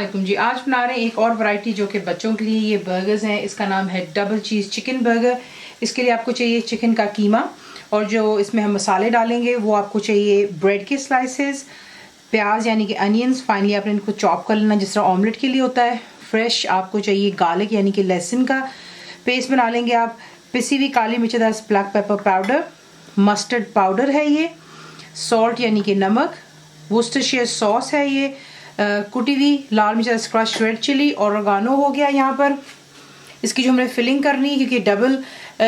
अस्सलाम जी। आज बना रहे हैं एक और वैरायटी जो कि बच्चों के लिए ये बर्गर्स हैं। इसका नाम है डबल चीज़ चिकन बर्गर। इसके लिए आपको चाहिए चिकन का कीमा और जो इसमें हम मसाले डालेंगे वो आपको चाहिए ब्रेड के स्लाइसेस, प्याज यानी कि अनियंस, फाइनली आपने इनको चॉप कर लेना जिस तरह ऑमलेट के लिए होता है। फ्रेश आपको चाहिए गार्लिक यानी कि लहसुन का पेस्ट बना लेंगे आप। पिसी हुई काली मिर्चदार black pepper powder, mustard powder है ये, सॉल्ट यानी कि नमक, वुस्टरशायर सॉस है ये, कुटी हुई लाल मिर्च क्रश रेड चिली और ऑर्गानो हो गया यहाँ पर। इसकी जो हमने फिलिंग करनी है क्योंकि डबल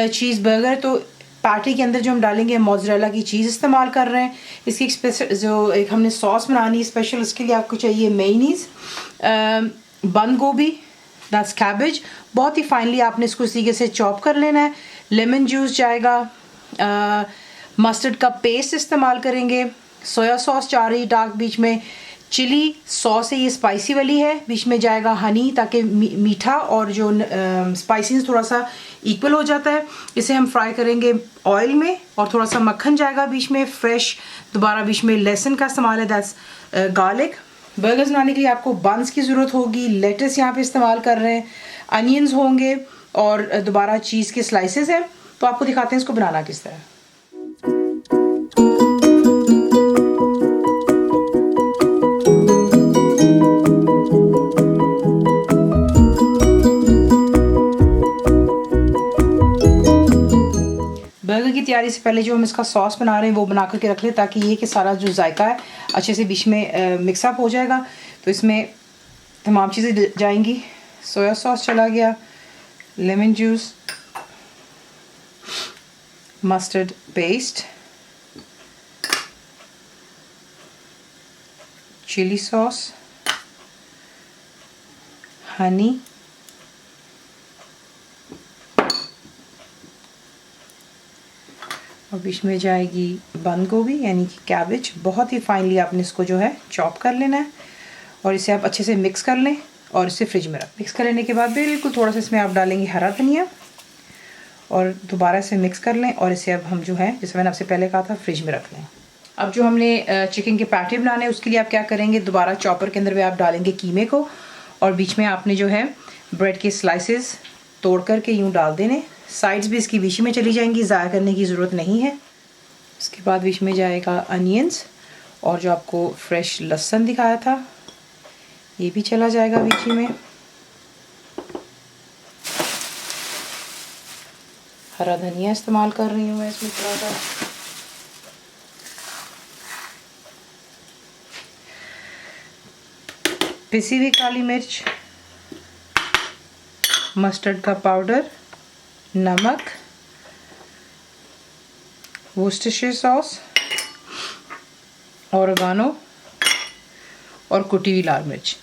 चीज़ बर्गर तो पैटी के अंदर जो हम डालेंगे मोज़रेला की चीज़ इस्तेमाल कर रहे हैं। इसकी एक स्पेशल जो एक हमने सॉस बनानी है स्पेशल, उसके लिए आपको चाहिए मेयोनीज़, बंद गोभी, दैट्स कैबेज, बहुत ही फाइनली आपने इसको इस तरीके से चॉप कर लेना है। लेमन जूस जाएगा, मस्टर्ड का पेस्ट इस्तेमाल करेंगे, सोया सॉस जा रही डार्क, बीच में चिली सॉस है ये स्पाइसी वाली है, बीच में जाएगा हनी ताकि मीठा और जो स्पाइसीनेस थोड़ा सा इक्वल हो जाता है। इसे हम फ्राई करेंगे ऑयल में और थोड़ा सा मक्खन जाएगा बीच में, फ्रेश दोबारा बीच में लहसुन का इस्तेमाल है, दैट्स गार्लिक। बर्गर्स बनाने के लिए आपको बंस की ज़रूरत होगी, लेटस यहाँ पे इस्तेमाल कर रहे हैं, अनियंस होंगे और दोबारा चीज़ के स्लाइसेस हैं। तो आपको दिखाते हैं इसको बनाना किस तरह। बर्गर की तैयारी से पहले जो हम इसका सॉस बना रहे हैं वो बना करके रख लें ताकि ये कि सारा जो जायका है अच्छे से बीच में मिक्सअप हो जाएगा। तो इसमें तमाम चीज़ें जाएंगी। सोया सॉस चला गया, lemon juice, mustard paste, chilli sauce, honey, और बीच में जाएगी बंद गोभी यानी कि कैबेज। बहुत ही फाइनली आपने इसको जो है चॉप कर लेना है और इसे आप अच्छे से मिक्स कर लें और इसे फ्रिज में रख। मिक्स कर लेने के बाद बिल्कुल थोड़ा सा इसमें आप डालेंगे हरा धनिया और दोबारा इसे मिक्स कर लें और इसे अब हम जो है जैसे मैंने आपसे पहले कहा था फ्रिज में रख लें। अब जो हमने चिकन के पैटी बनाने हैं उसके लिए आप क्या करेंगे, दोबारा चॉपर के अंदर में आप डालेंगे कीमे को और बीच में आपने जो है ब्रेड के स्लाइसेस तोड़ करके यूँ डाल देने। साइड्स भी इसकी बीच में चली जाएंगी, ज़ाया करने की ज़रूरत नहीं है। इसके बाद बीच में जाएगा अनियंस और जो आपको फ्रेश लहसुन दिखाया था ये भी चला जाएगा बीच में। हरा धनिया इस्तेमाल कर रही हूँ मैं इसमें थोड़ा सा। पिसी हुई काली मिर्च, मस्टर्ड का पाउडर, नमक, वुस्टरशायर सॉस, ऑर्गानो और कुटी हुई लाल मिर्च।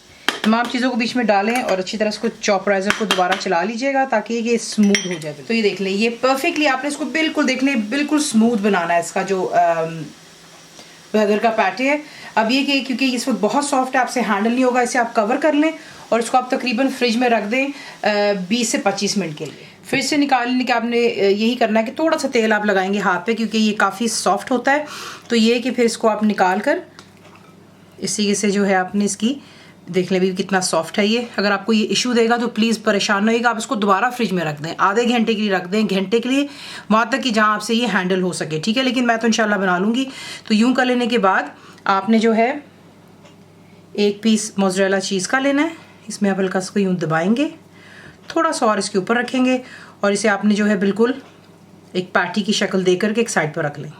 तमाम चीज़ों को बीच में डालें और अच्छी तरह इसको चॉपराइज़र को दोबारा चला लीजिएगा ताकि ये स्मूथ हो जाए। तो ये देख लें, ये परफेक्टली आपने इसको बिल्कुल देख लें, बिल्कुल स्मूथ बनाना है इसका जो बर्गर का पैटी है। अब ये कि क्योंकि इस वक्त बहुत सॉफ्ट है आपसे हैंडल नहीं होगा, इसे आप कवर कर लें और इसको आप तकरीबन फ्रिज में रख दें 20 से 25 मिनट के लिए। फ्रिज से निकालने के आपने यही करना है कि थोड़ा सा तेल आप लगाएंगे हाथ पे क्योंकि ये काफ़ी सॉफ्ट होता है। तो ये कि फिर इसको आप निकाल कर इस तरीके से जो है आपने इसकी देख लें भी कितना सॉफ्ट है ये। अगर आपको ये इशू देगा तो प्लीज़ परेशान नहीं होइएगा, आप इसको दोबारा फ्रिज में रख दें, आधे घंटे के लिए रख दें, घंटे के लिए, वहाँ तक कि जहाँ आपसे ये हैंडल हो सके, ठीक है। लेकिन मैं तो इंशाल्लाह बना लूँगी। तो यूँ कर लेने के बाद आपने जो है एक पीस मोज़रेला चीज़ का लेना है, इसमें आप हल्का सा यूँ दबाएंगे, थोड़ा सा और इसके ऊपर रखेंगे और इसे आपने जो है बिल्कुल एक पैटी की शक्ल दे करके एक साइड पर रख लें।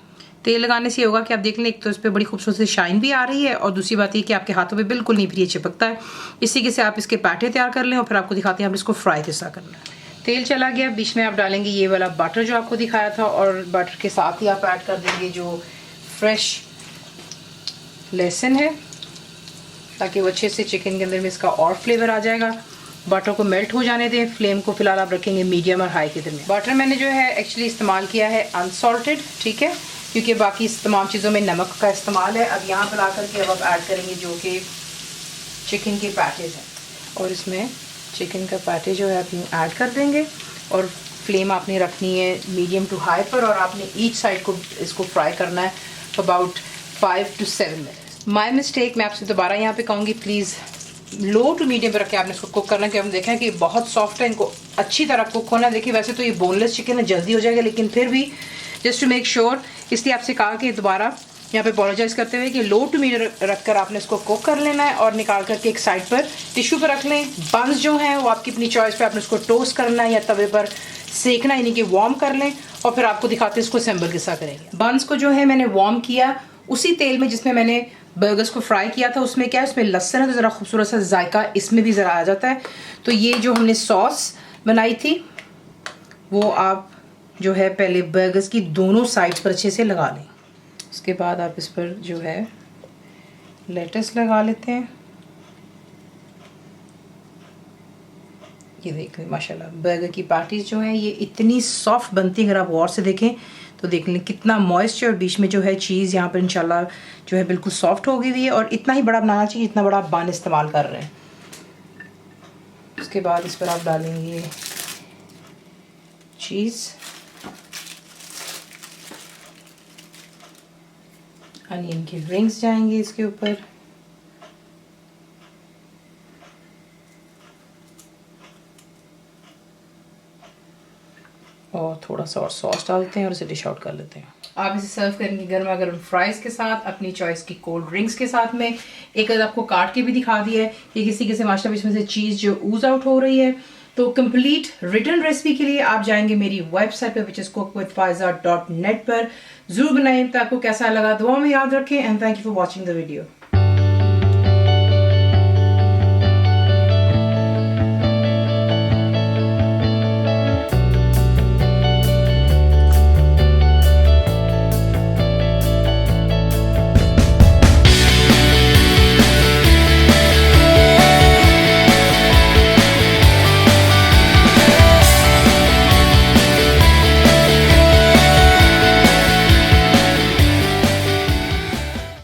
तेल लगाने से ये होगा कि आप देख लें, एक तो इस पर बड़ी खूबसूरत सी शाइन भी आ रही है और दूसरी बात ये कि आपके हाथों पे बिल्कुल नहीं फिर ये चिपकता है। इस तरीके से आप इसके पैटे तैयार कर लें और फिर आपको दिखाते हैं आप इसको फ्राई किस तरह करना है। तेल चला गया, बीच में आप डालेंगे ये वाला बटर जो आपको दिखाया था और बटर के साथ ही आप ऐड कर देंगे जो फ्रेश लहसुन है ताकि वो अच्छे से चिकन के अंदर में इसका और फ्लेवर आ जाएगा। बटर को मेल्ट हो जाने दें, फ्लेम को फिलहाल आप रखेंगे मीडियम और हाई के दरमियान। बटर मैंने जो है एक्चुअली इस्तेमाल किया है अनसॉल्टेड, ठीक है, क्योंकि बाकी तमाम चीज़ों में नमक का इस्तेमाल है। अब यहाँ पर ला करके अब आप ऐड करेंगे जो कि चिकन के पैटेज हैं और इसमें चिकन का पैटे जो है आप ऐड कर देंगे और फ्लेम आपने रखनी है मीडियम टू हाई पर और आपने ईच साइड को इसको फ्राई करना है about 5 to 7 minute. My mistake, मैं आपसे दोबारा यहाँ पे कहूँगी प्लीज़ लो टू मीडियम पर रख के आपने इसको कुक करना है, क्योंकि हम देखा है कि बहुत सॉफ्ट है, इनको अच्छी तरह कुक होना है। देखिए वैसे तो ये बोनलेस चिकन है, जल्दी हो जाएगा, लेकिन फिर भी जस्ट टू मेक श्योर, इसलिए आपसे कहा कि दोबारा यहाँ पे अपोलोजाइज़ करते हुए कि लो टू मीडियम रख कर आपने इसको कुक कर लेना है और निकाल करके एक साइड पर टिश्यू पर रख लें। बंस जो हैं वो आपकी अपनी चॉइस पे, आपने उसको टोस्ट करना है या तवे पर सेकना, यानी कि वार्म कर लें, और फिर आपको दिखाते हैं इसको असेंबल किस तरह करेंगे। बंस को जो है मैंने वार्म किया उसी तेल में जिसमें मैंने बर्गर्स को फ्राई किया था। उसमें क्या है, उसमें लहसुन है तो ज़रा खूबसूरत सा जायका इसमें भी ज़रा आ जाता है। तो ये जो हमने सॉस बनाई थी वो आप जो है पहले बर्गर्स की दोनों साइड्स पर अच्छे से लगा लें। उसके बाद आप इस पर जो है लेटस लगा लेते हैं। ये देख लें माशाल्लाह बर्गर की पैटीज जो है ये इतनी सॉफ्ट बनती है, अगर आप गौर से देखें तो देख लें कितना मॉइस्चर, और बीच में जो है चीज़ यहाँ पर इंशाल्लाह जो है बिल्कुल सॉफ्ट हो गई हुई है। और इतना ही बड़ा बनाना चाहिए जितना बड़ा आप बन इस्तेमाल कर रहे हैं। उसके बाद इस पर आप डालेंगे चीज़, अनियन के रिंग्स जाएंगे इसके ऊपर, और थोड़ा सा और सॉस डालते हैं और इसे डिश आउट कर लेते हैं। आप इसे सर्व करेंगे गर्मा गर्म फ्राइज़ के साथ, अपनी चॉइस की कोल्ड ड्रिंक्स के साथ में। एक अगर आपको काट के भी दिखा दिया है कि किसी किसी माशाल्लाह इसमें से चीज़ जो ऊज आउट हो रही है। तो कंप्लीट रिटर्न रेसिपी के लिए आप जाएंगे मेरी वेबसाइट पर विच इज़ cookWithFaiza.net पर। ज़रूर बनाएं। तो आपको कैसा लगा दुआ में याद रखें, and thank you for watching the video.